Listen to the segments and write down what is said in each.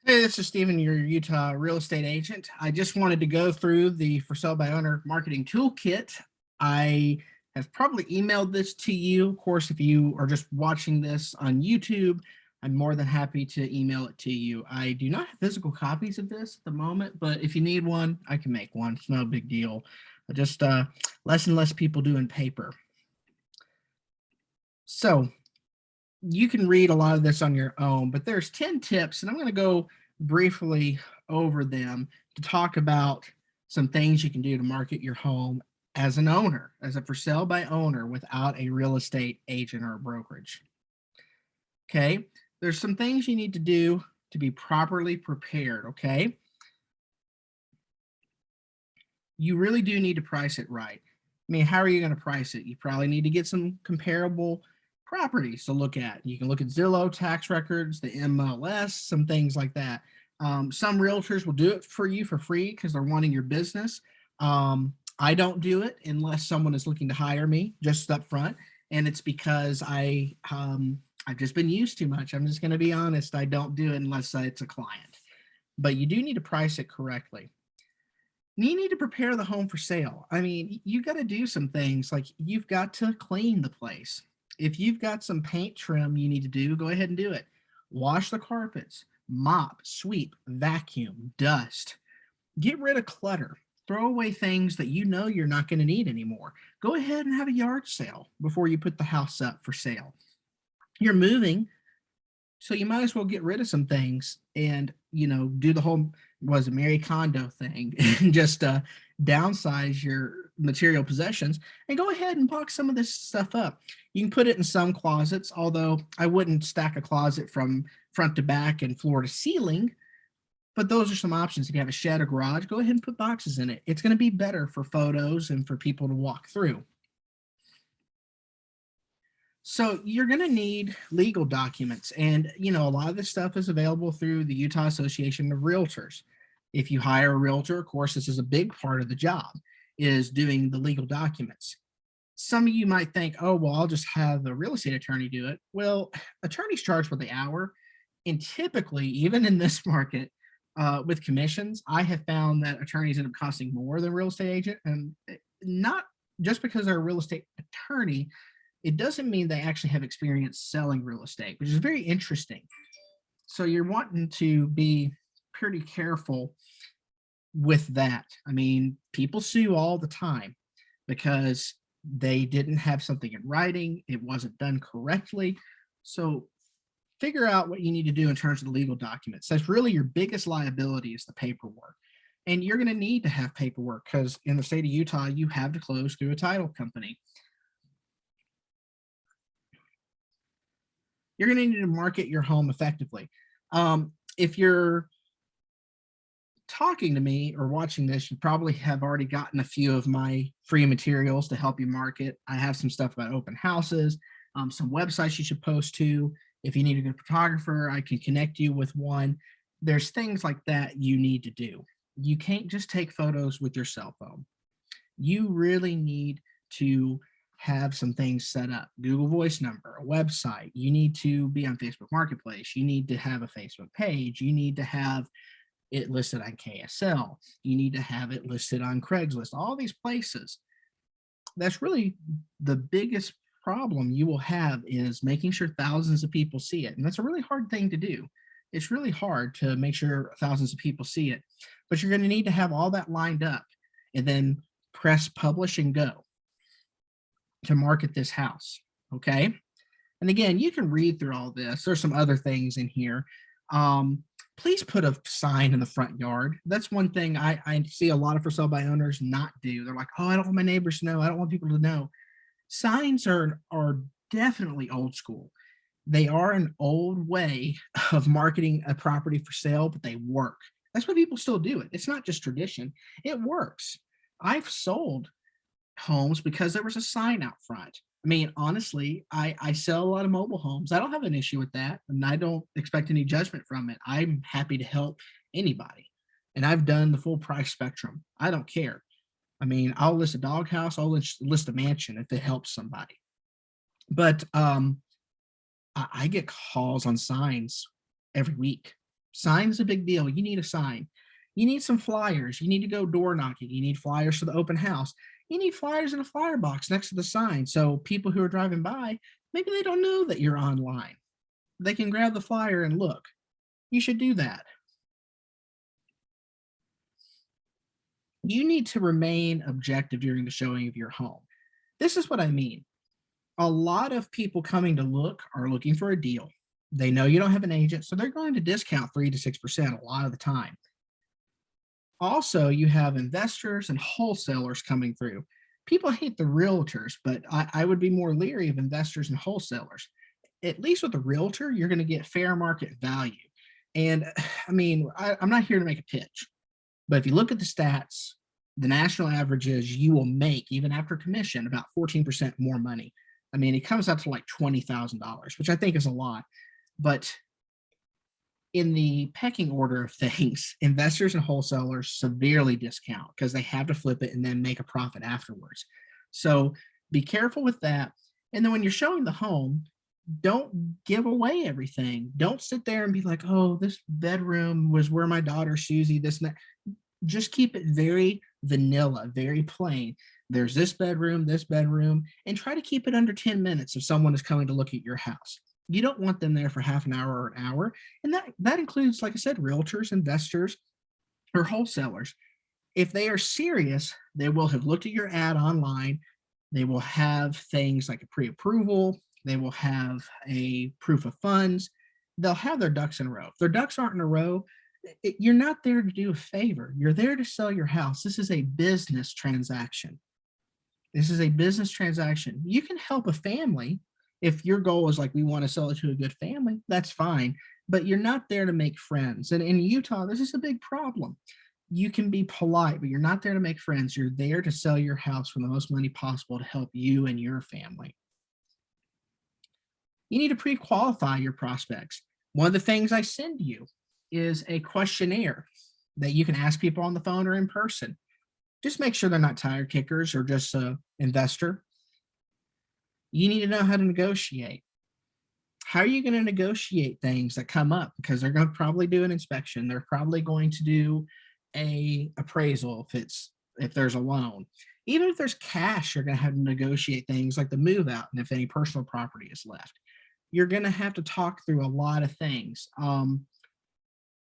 Hey, this is Stephen, your Utah real estate agent. I just wanted to go through the For Sale by Owner marketing toolkit. I have probably emailed this to you. Of course, if you are just watching this on YouTube, I'm more than happy to email it to you. I do not have physical copies of this at the moment, but if you need one, I can make one. It's no big deal. Just less and less people do in paper. So you can read a lot of this on your own, but there's 10 tips, and I'm going to go briefly over them to talk about some things you can do to market your home as an owner, as a for sale by owner without a real estate agent or a brokerage. Okay, there's some things you need to do to be properly prepared. Okay, you really do need to price it right. I mean, how are you going to price it? You probably need to get some comparable properties to look at. You can look at Zillow, tax records, the MLS, some things like that. Some realtors will do it for you for free because they're wanting your business. I don't do it unless someone is looking to hire me just up front, and it's because I've just been used too much. I'm just going to be honest. I don't do it unless it's a client. But you do need to price it correctly. You need to prepare the home for sale. I mean, you got to do some things like you've got to clean the place. If you've got some paint trim you need to do, go ahead and do it. Wash the carpets, mop, sweep, vacuum, dust. Get rid of clutter. Throw away things that you know you're not going to need anymore. Go ahead and have a yard sale before you put the house up for sale. You're moving, so you might as well get rid of some things and do the whole was a Mary Kondo thing and just downsize your material possessions and go ahead and box some of this stuff up. You can put it in some closets, although I wouldn't stack a closet from front to back and floor to ceiling, but those are some options. If you have a shed or garage, go ahead and put boxes in it. It's going to be better for photos and for people to walk through. So you're going to need legal documents, and a lot of this stuff is available through the Utah Association of Realtors. If you hire a realtor, of course, this is a big part of the job, is doing the legal documents. Some of you might think, oh, well, I'll just have the real estate attorney do it. Well, attorneys charge for the hour, and typically, even in this market, with commissions, I have found that attorneys end up costing more than a real estate agent, and not just because they're a real estate attorney, it doesn't mean they actually have experience selling real estate, which is very interesting. So you're wanting to be pretty careful with that. I mean, people sue all the time because they didn't have something in writing, it wasn't done correctly. So figure out what you need to do in terms of the legal documents. That's really your biggest liability, is the paperwork. And you're going to need to have paperwork because in the state of Utah, you have to close through a title company. You're going to need to market your home effectively. If you're talking to me or watching this, you probably have already gotten a few of my free materials to help you market. I have some stuff about open houses, some websites you should post to. If you need a good photographer, I can connect you with one. There's things like that you need to do. You can't just take photos with your cell phone. You really need to have some things set up. Google Voice number, a website. You need to be on Facebook Marketplace. You need to have a Facebook page. You need to have it listed on KSL. You need to have it listed on Craigslist. All these places. That's really the biggest problem you will have, is making sure thousands of people see it. And that's a really hard thing to do. It's really hard to make sure thousands of people see it. But you're going to need to have all that lined up and then press publish and go to market this house. Okay. And again, you can read through all this. There's some other things in here. Please put a sign in the front yard. That's one thing I see a lot of for sale by owners not do. They're like, oh, I don't want my neighbors to know. I don't want people to know. Signs are definitely old school. They are an old way of marketing a property for sale, but they work. That's why people still do it. It's not just tradition. It works. I've sold homes because there was a sign out front. I mean, honestly, I sell a lot of mobile homes. I don't have an issue with that, and I don't expect any judgment from it. I'm happy to help anybody, and I've done the full price spectrum. I don't care. I mean, I'll list a doghouse, I'll list a mansion if it helps somebody. But I get calls on signs every week. Sign is a big deal. You need a sign. You need some flyers. You need to go door knocking. You need flyers for the open house. You need flyers in a flyer box next to the sign. So people who are driving by, maybe they don't know that you're online. They can grab the flyer and look. You should do that. You need to remain objective during the showing of your home. This is what I mean. A lot of people coming to look are looking for a deal. They know you don't have an agent, so they're going to discount 3 to 6% a lot of the time. Also, you have investors and wholesalers coming through. People hate the realtors, but I would be more leery of investors and wholesalers. At least with a realtor, you're going to get fair market value. And I mean, I'm not here to make a pitch, but if you look at the stats, the national average is you will make, even after commission, about 14% more money. I mean, it comes out to like $20,000, which I think is a lot. But in the pecking order of things, investors and wholesalers severely discount because they have to flip it and then make a profit afterwards. So be careful with that. And then when you're showing the home, don't give away everything. Don't sit there and be like, oh, this bedroom was where my daughter Susie, this and that. Just keep it very vanilla, very plain. There's this bedroom, and try to keep it under 10 minutes if someone is coming to look at your house. You don't want them there for half an hour or an hour. And that includes, like I said, realtors, investors, or wholesalers. If they are serious, they will have looked at your ad online. They will have things like a pre-approval. They will have a proof of funds. They'll have their ducks in a row. If their ducks aren't in a row, you're not there to do a favor. You're there to sell your house. This is a business transaction. This is a business transaction. You can help a family. If your goal is like, we want to sell it to a good family, that's fine. But you're not there to make friends. And in Utah, this is a big problem. You can be polite, but you're not there to make friends. You're there to sell your house for the most money possible to help you and your family. You need to pre-qualify your prospects. One of the things I send you is a questionnaire that you can ask people on the phone or in person. Just make sure they're not tire kickers or just an investor. You need to know how to negotiate. How are you going to negotiate things that come up? Because they're going to probably do an inspection. They're probably going to do a appraisal if there's a loan. Even if there's cash, you're going to have to negotiate things like the move out and if any personal property is left. You're going to have to talk through a lot of things.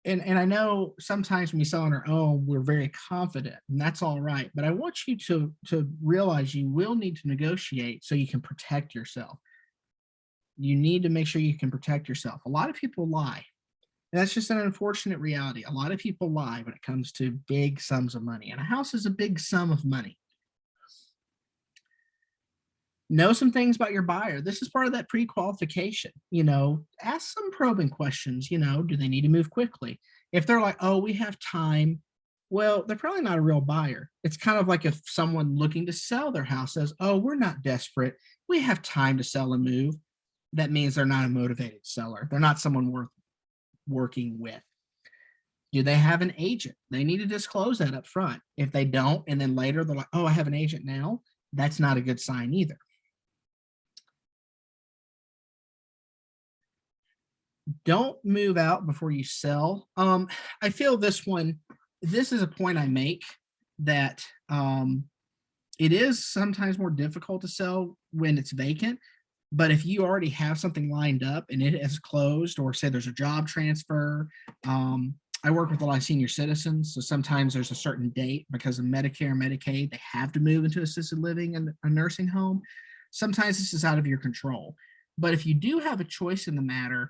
And I know sometimes when we sell on our own, we're very confident, and that's all right. But I want you to realize you will need to negotiate so you can protect yourself. You need to make sure you can protect yourself. A lot of people lie. And that's just an unfortunate reality. A lot of people lie when it comes to big sums of money, and a house is a big sum of money. Know some things about your buyer. This is part of that pre-qualification. Ask some probing questions. Do they need to move quickly? If they're like, oh, we have time, well, they're probably not a real buyer. It's kind of like if someone looking to sell their house says, oh, we're not desperate, we have time to sell and move. That means they're not a motivated seller. They're not someone worth working with. Do they have an agent? They need to disclose that up front. If they don't, and then later they're like, oh, I have an agent now, that's not a good sign either. Don't move out before you sell. I feel this is a point I make that it is sometimes more difficult to sell when it's vacant. But if you already have something lined up and it has closed, or say there's a job transfer, I work with a lot of senior citizens. So sometimes there's a certain date because of Medicare and Medicaid, they have to move into assisted living and a nursing home. Sometimes this is out of your control. But if you do have a choice in the matter,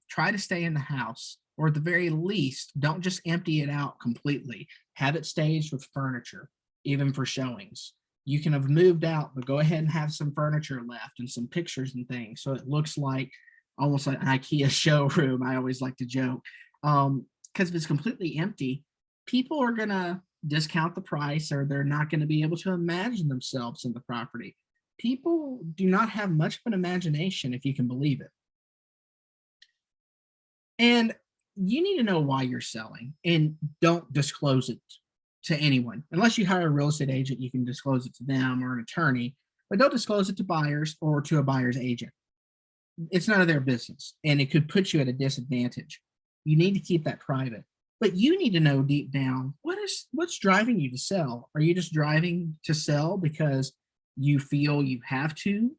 try to stay in the house, or at the very least, don't just empty it out completely. Have it staged with furniture, even for showings. You can have moved out, but go ahead and have some furniture left and some pictures and things, so it looks like almost like an IKEA showroom. I always like to joke, because if it's completely empty, people are gonna discount the price, or they're not going to be able to imagine themselves in the property. People do not have much of an imagination, if you can believe it. And you need to know why you're selling, and don't disclose it to anyone. Unless you hire a real estate agent, you can disclose it to them or an attorney, but don't disclose it to buyers or to a buyer's agent. It's none of their business, and it could put you at a disadvantage. You need to keep that private. But you need to know deep down what's driving you to sell. Are you just driving to sell because you feel you have to,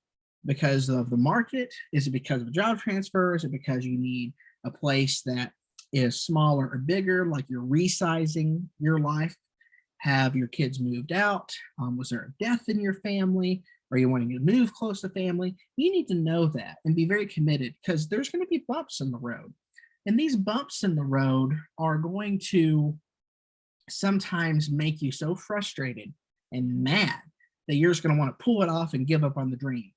because of the market? Is it because of a job transfer? Is it because you need a place that is smaller or bigger, like you're resizing your life? Have your kids moved out? Was there a death in your family? Are you wanting to move close to family? You need to know that and be very committed, because there's going to be bumps in the road. And these bumps in the road are going to sometimes make you so frustrated and mad that you're just going to want to pull it off and give up on the dream.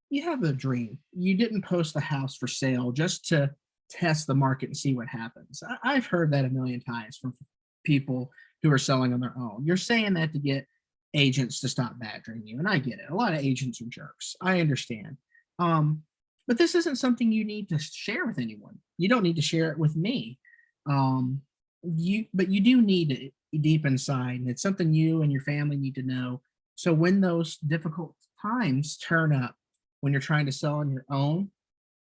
You have a dream. You didn't post the house for sale just to test the market and see what happens. I've heard that a million times from people who are selling on their own. You're saying that to get agents to stop badgering you, and I get it. A lot of agents are jerks. I understand. But this isn't something you need to share with anyone. You don't need to share it with me. But you do need it deep inside, and it's something you and your family need to know. So when those difficult times turn up, when you're trying to sell on your own,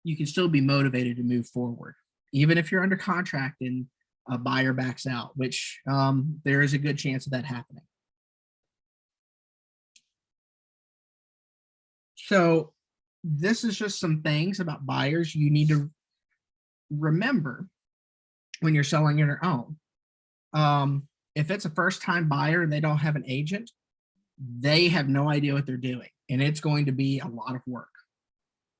you can still be motivated to move forward, even if you're under contract and a buyer backs out, which there is a good chance of that happening. So this is just some things about buyers you need to remember when you're selling on your own. If it's a first-time buyer and they don't have an agent, they have no idea what they're doing, and it's going to be a lot of work.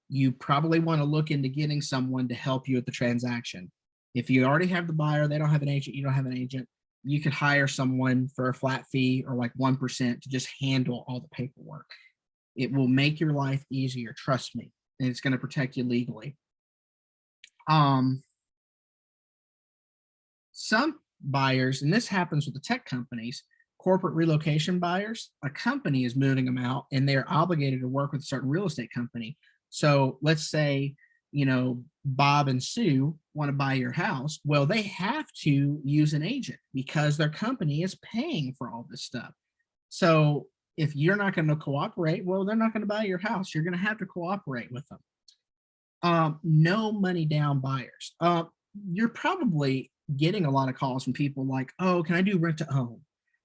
You probably want to look into getting someone to help you with the transaction. If you already have the buyer, they don't have an agent, you don't have an agent, you could hire someone for a flat fee or like 1% to just handle all the paperwork. It will make your life easier, trust me, and it's going to protect you legally. Some buyers, and this happens with the tech companies, corporate relocation buyers, a company is moving them out and they're obligated to work with a certain real estate company. So let's say, Bob and Sue want to buy your house. Well, they have to use an agent because their company is paying for all this stuff. So if you're not going to cooperate, well, they're not going to buy your house. You're going to have to cooperate with them. No money down buyers. You're probably getting a lot of calls from people like, oh, can I do rent to own?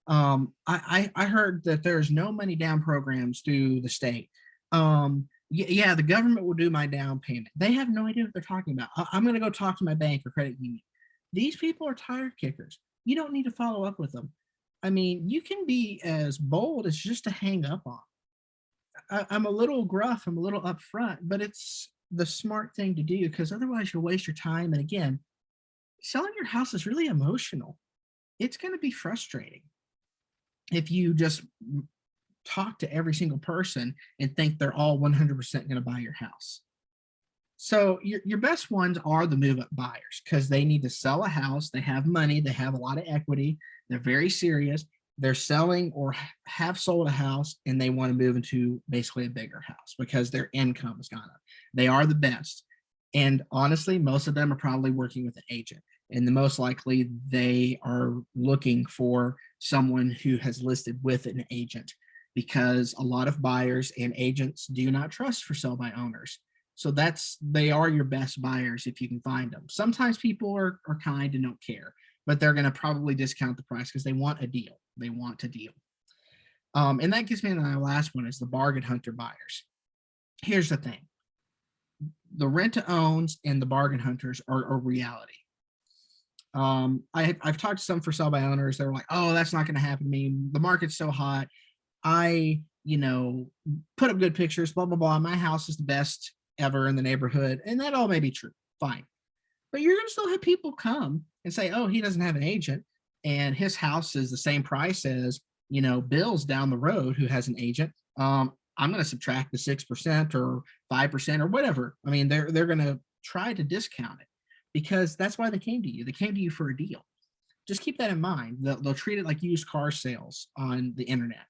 I heard that there's no money down programs through the state. Yeah, the government will do my down payment. They have no idea what they're talking about. I'm going to go talk to my bank or credit union. These people are tire kickers. You don't need to follow up with them. I mean, you can be as bold as just to hang up on. I'm a little gruff, I'm a little upfront, but it's the smart thing to do, because otherwise you'll waste your time. And again, selling your house is really emotional. It's going to be frustrating if you just talk to every single person and think they're all 100% going to buy your house. So your best ones are the move-up buyers, because they need to sell a house. They have money. They have a lot of equity. They're very serious. They're selling or have sold a house, and they want to move into basically a bigger house because their income has gone up. They are the best. And honestly, most of them are probably working with an agent. And the most likely they are looking for someone who has listed with an agent, because a lot of buyers and agents do not trust for sell by owners. So they are your best buyers if you can find them. Sometimes people are kind and don't care, but they're going to probably discount the price because they want a deal. They want a deal. And that gets me to my last one, is the bargain hunter buyers. Here's the thing. The rent-to-owns and the bargain hunters are a reality. I've talked to some for sell by owners. They're like, oh, that's not going to happen to me. The market's so hot. I, put up good pictures, blah, blah, blah. My house is the best ever in the neighborhood. And that all may be true. Fine. But you're going to still have people come and say, oh, he doesn't have an agent, and his house is the same price as, Bill's down the road who has an agent. I'm going to subtract the 6% or 5% or whatever. I mean, they're going to try to discount it, because that's why they came to you. They came to you for a deal. Just keep that in mind. They'll treat it like used car sales on the internet.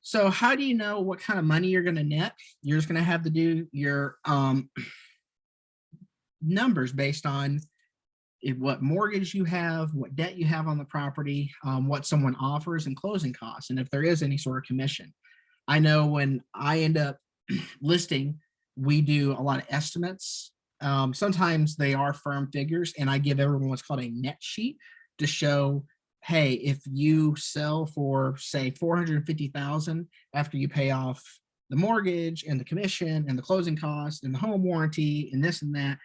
So how do you know what kind of money you're going to net? You're just going to have to do your numbers based on what mortgage you have, what debt you have on the property, what someone offers, and closing costs, and if there is any sort of commission. I know when I end up listing, we do a lot of estimates Sometimes they are firm figures, and I give everyone what's called a net sheet to show, hey, if you sell for say 450,000 after you pay off the mortgage and the commission and the closing costs and the home warranty and this and that,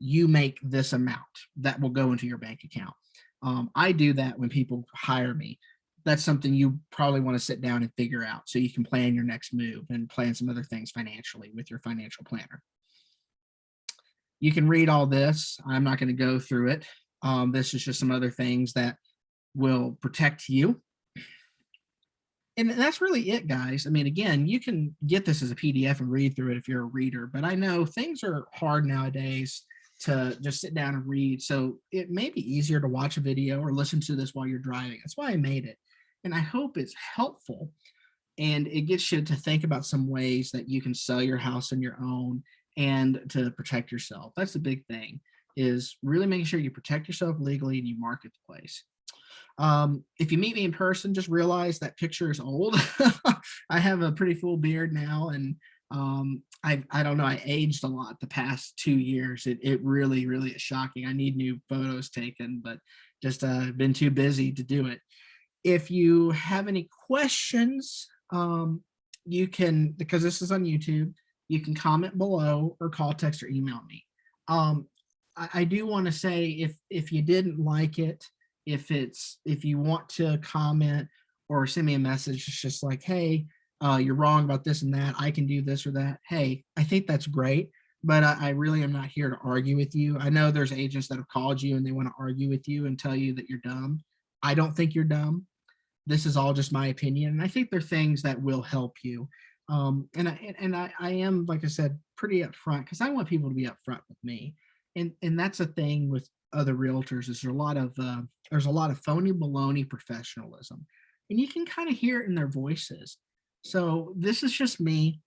you make this amount that will go into your bank account. I do that when people hire me. That's something you probably want to sit down and figure out so you can plan your next move and plan some other things financially with your financial planner. You can read all this. I'm not going to go through it. This is just some other things that will protect you. And that's really it, guys. I mean, again, you can get this as a PDF and read through it if you're a reader, but I know things are hard nowadays to just sit down and read. So it may be easier to watch a video or listen to this while you're driving. That's why I made it. And I hope it's helpful and it gets you to think about some ways that you can sell your house on your own and to protect yourself. That's the big thing, is really making sure you protect yourself legally and you market the place. If you meet me in person, just realize that picture is old. I have a pretty full beard now, and I don't know, I aged a lot the past 2 years. It really, really is shocking. I need new photos taken, but just been too busy to do it. If you have any questions, you can, because this is on YouTube, you can comment below or call, text, or email me. I do want to say, if you didn't like it, if you want to comment or send me a message, it's just like, hey, you're wrong about this and that, I can do this or that. Hey, I think that's great, but I really am not here to argue with you. I know there's agents that have called you and they want to argue with you and tell you that you're dumb. I don't think you're dumb. This is all just my opinion, and I think they're things that will help you. I am, like I said, pretty upfront because I want people to be upfront with me, and that's a thing with other realtors. Is there's a lot of phony baloney professionalism, and you can kind of hear it in their voices. So this is just me.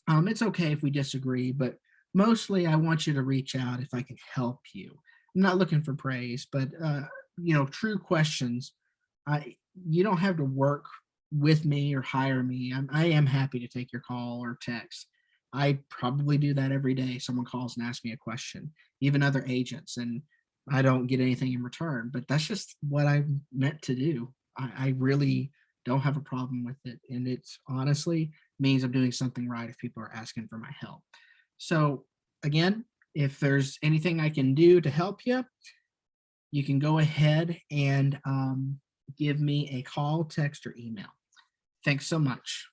It's okay if we disagree, but mostly I want you to reach out if I can help you. I'm not looking for praise, but true questions. You don't have to work with me or hire me. I am happy to take your call or text. I probably do that every day. Someone calls and asks me a question, even other agents, and I don't get anything in return, but that's just what I'm meant to do. I really don't have a problem with it. And it's honestly means I'm doing something right if people are asking for my help. So again, if there's anything I can do to help you, you can go ahead and give me a call, text, or email. Thanks so much.